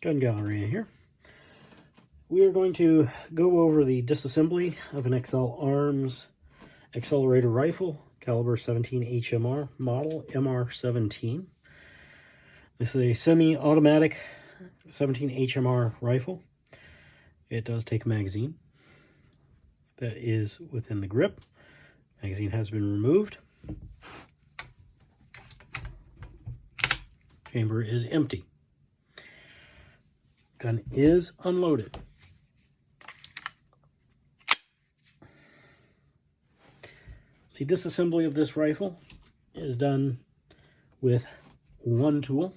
Gun gallery in here. We are going to go over the disassembly of an XL Arms Accelerator rifle, caliber 17 HMR, model MR-17. This is a semi-automatic 17 HMR rifle. It does take a magazine that is within the grip. Magazine has been removed. Chamber is empty. Gun is unloaded. The disassembly of this rifle is done with one tool.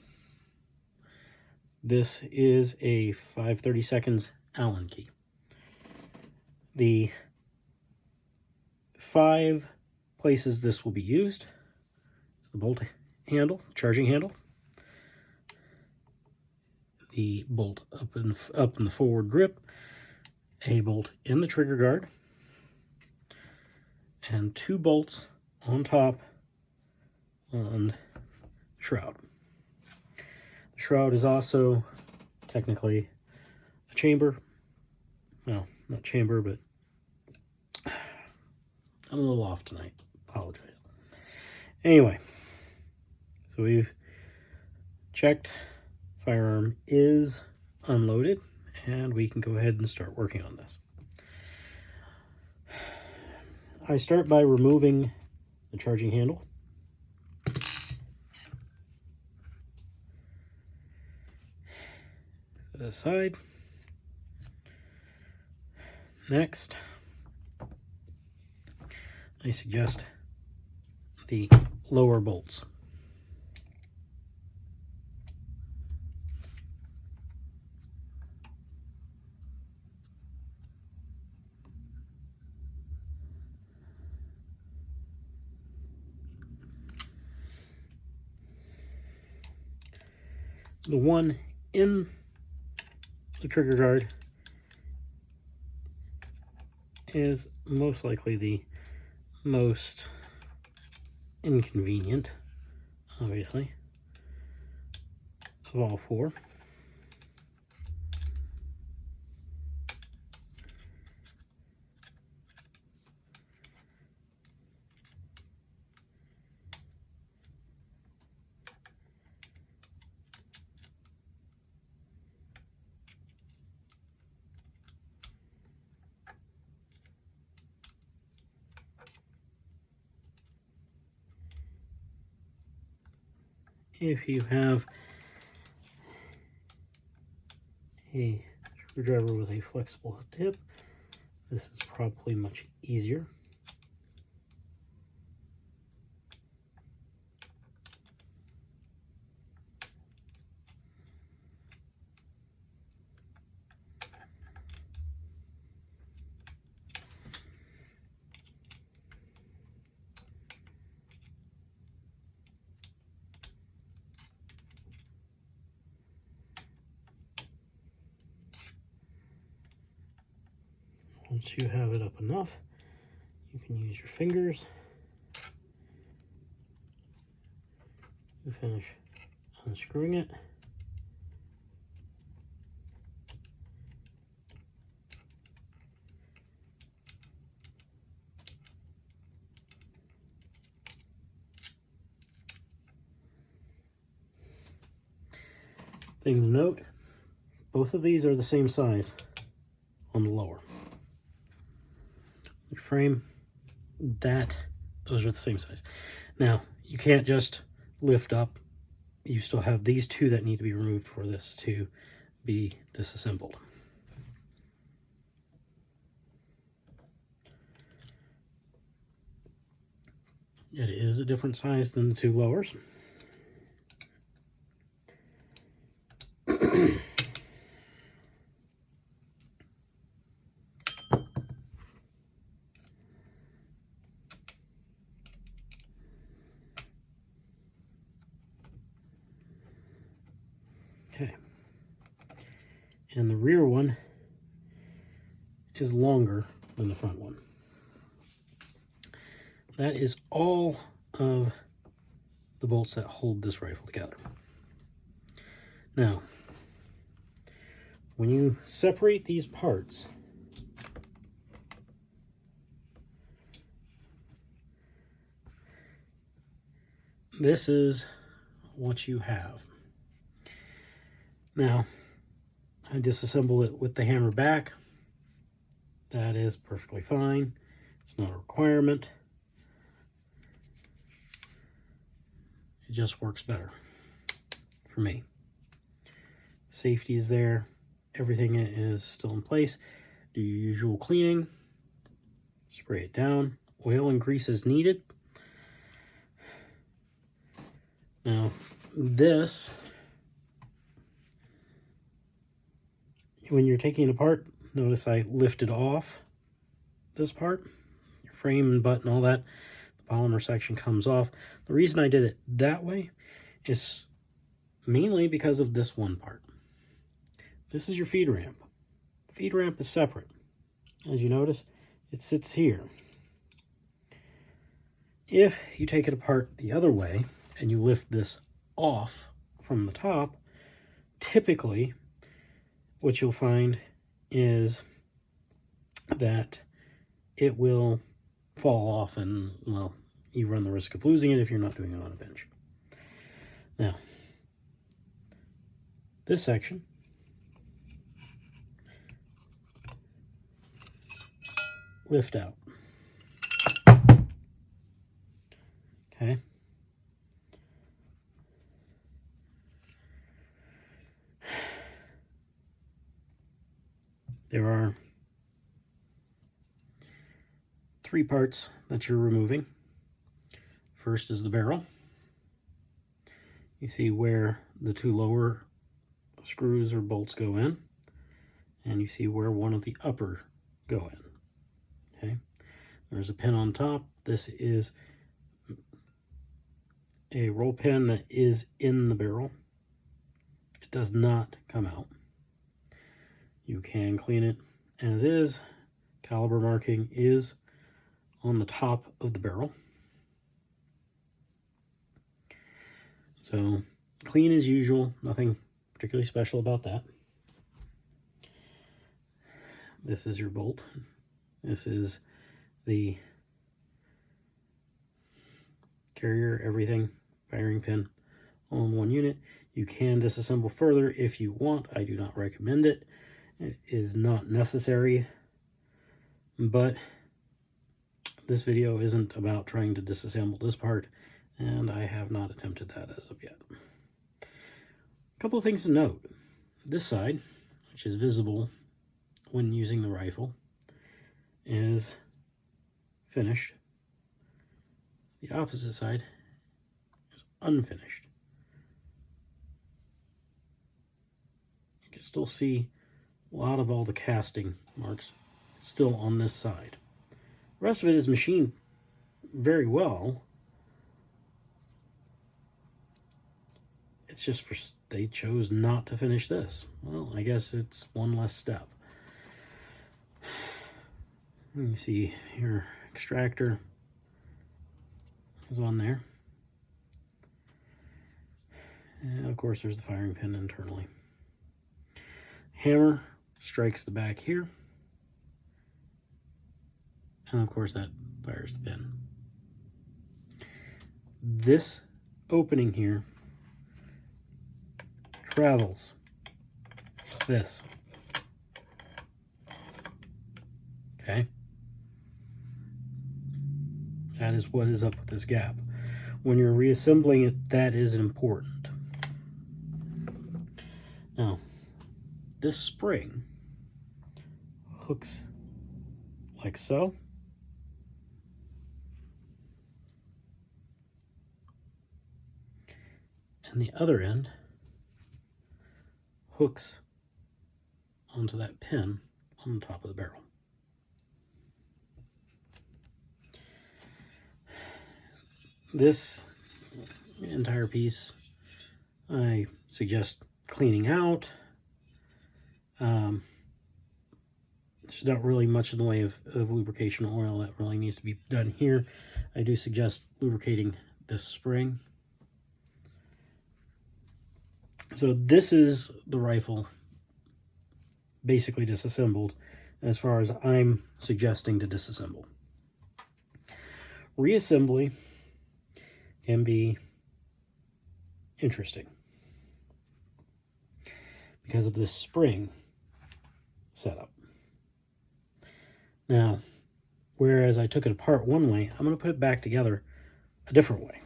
This is a 5/32 Allen key. The 5 places this will be used is the bolt handle, charging handle, the bolt up in the forward grip, a bolt in the trigger guard, and 2 bolts on top on the shroud. The shroud is also technically a chamber. Well, not chamber, but I'm a little off tonight. Apologize. Anyway, so we've checked. Firearm is unloaded, and we can go ahead and start working on this. I start by removing the charging handle. Set it aside. Next, I suggest the lower bolts. The one in the trigger guard is most likely the most inconvenient, obviously, of all 4. If you have a screwdriver with a flexible tip, this is probably much easier. Once you have it up enough, you can use your fingers to finish unscrewing it. Thing to note, both of these are the same size on the lower. The frame, those are the same size. Now, you can't just lift up. You still have these 2 that need to be removed for this to be disassembled. It is a different size than the 2 lowers. Okay, and the rear one is longer than the front one. That is all of the bolts that hold this rifle together. Now, when you separate these parts, this is what you have. Now, I disassemble it with the hammer back. That is perfectly fine. It's not a requirement. It just works better for me. Safety is there. Everything is still in place. Do your usual cleaning. Spray it down. Oil and grease as needed. Now, this, when you're taking it apart, notice I lifted off this part. Your frame and butt and all that. The polymer section comes off. The reason I did it that way is mainly because of this one part. This is your feed ramp. Feed ramp is separate. As you notice, it sits here. If you take it apart the other way and you lift this off from the top, typically what you'll find is that it will fall off and, well, you run the risk of losing it if you're not doing it on a bench. Now, this section lift out. Okay. There are 3 parts that you're removing. First is the barrel. You see where the 2 lower screws or bolts go in, and you see where one of the upper go in. Okay, there's a pin on top. This is a roll pin that is in the barrel. It does not come out. You can clean it as is. Caliber marking is on the top of the barrel. So clean as usual, nothing particularly special about that. This is your bolt. This is the carrier, everything, firing pin, all in one unit. You can disassemble further if you want. I do not recommend it. It is not necessary, but this video isn't about trying to disassemble this part, and I have not attempted that as of yet. A couple of things to note. This side, which is visible when using the rifle, is finished. The opposite side is unfinished. You can still see a lot of all the casting marks still on this side. The rest of it is machined very well. It's just they chose not to finish this. Well, I guess it's one less step. You see your extractor is on there. And of course there's the firing pin internally. Hammer strikes the back here. And of course that fires the pin. This opening here travels this. Okay? That is what is up with this gap. When you're reassembling it, that is important. Now, this spring hooks like so. And the other end hooks onto that pin on the top of the barrel. This entire piece I suggest cleaning out. There's not really much in the way of lubrication oil that really needs to be done here. I do suggest lubricating this spring. So this is the rifle basically disassembled as far as I'm suggesting to disassemble. Reassembly can be interesting because of this spring setup. Now, whereas I took it apart one way, I'm going to put it back together a different way.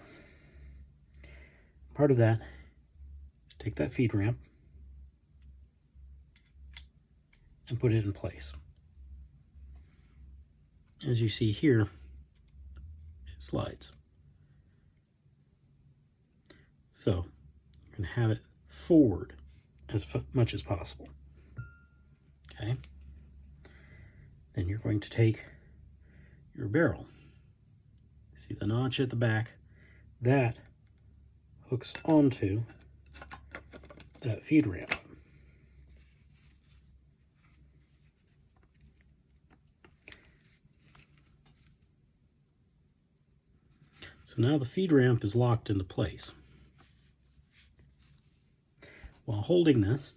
Part of that is take that feed ramp and put it in place. As you see here, it slides. So you can have it forward as much as possible. Okay. Then you're going to take your barrel. See the notch at the back? That hooks onto that feed ramp. So now the feed ramp is locked into place. While holding this,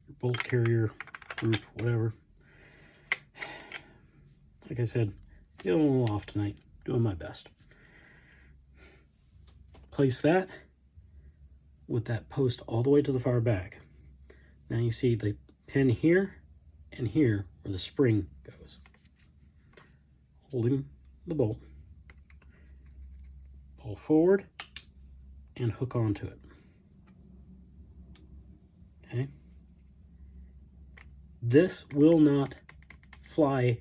your bolt carrier group, whatever. Like I said, feeling a little off tonight, doing my best. Place that with that post all the way to the far back. Now you see the pin here and here where the spring goes. Holding the bolt, pull forward and hook onto it. Okay. This will not fly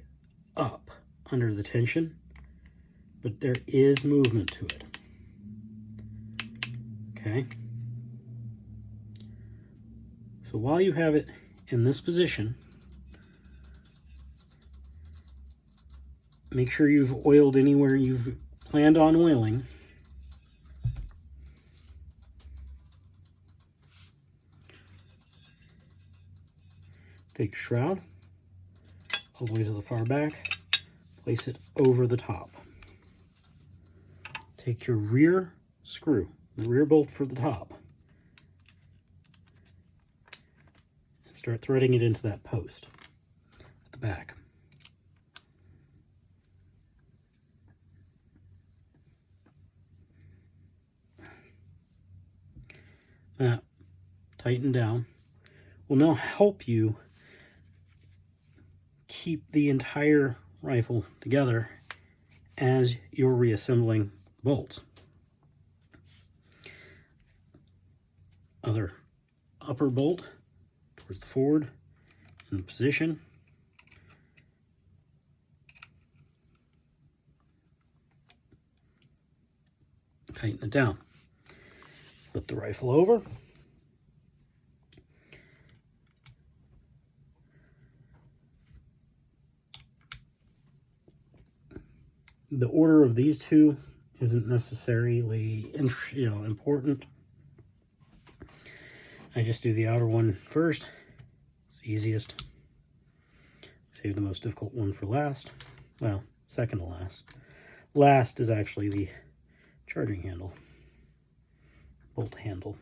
up under the tension, but there is movement to it. Okay. So while you have it in this position, make sure you've oiled anywhere you've planned on oiling. Take your shroud all the way to the far back, place it over the top. Take your rear screw, the rear bolt for the top, and start threading it into that post at the back. That tighten down will now help you keep the entire rifle together as you're reassembling bolts. Other upper bolt towards the forward in the position. Tighten it down. Flip the rifle over. The order of these two isn't necessarily important. I just do the outer one first. It's the easiest. Save the most difficult one for last. Well, second to last. Last is actually the charging handle. Bolt handle.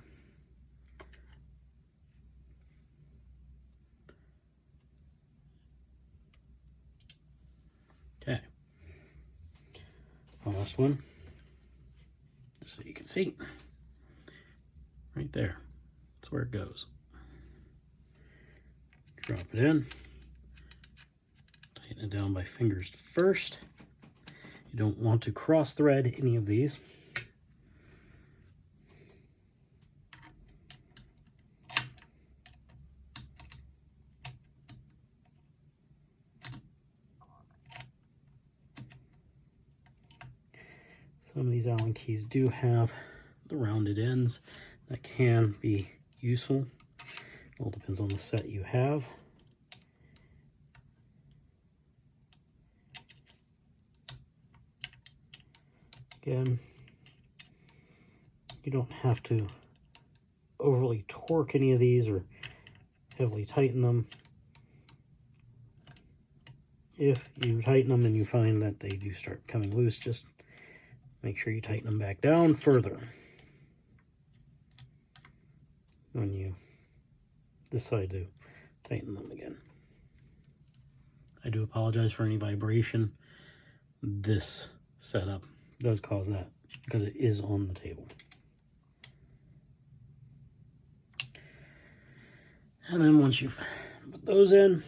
Okay. Last one, just so you can see. Right there. That's where it goes. Drop it in. Tighten it down by fingers first. You don't want to cross thread any of these. Some of these Allen keys do have the rounded ends. That can be useful. It all depends on the set you have. Again, you don't have to overly torque any of these or heavily tighten them. If you tighten them and you find that they do start coming loose, just make sure you tighten them back down further when you this side to tighten them again. I do apologize for any vibration. This setup does cause that because it is on the table. And then once you've put those in,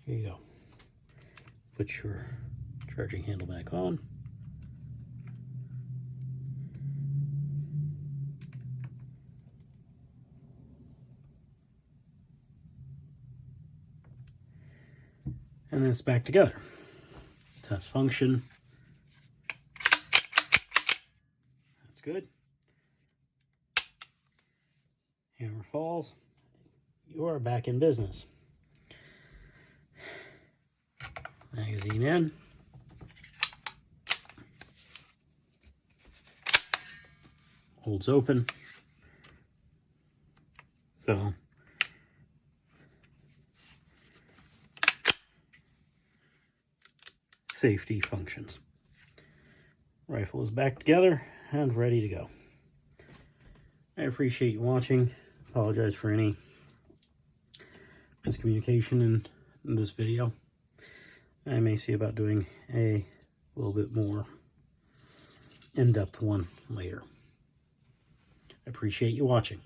here you go. Put your charging handle back on. And then it's back together. Test function. That's good. Hammer falls. You are back in business. Magazine in. Holds open. So safety functions. Rifle is back together and ready to go. I appreciate you watching. Apologize for any miscommunication in this video. I may see about doing a little bit more in-depth one later. I appreciate you watching.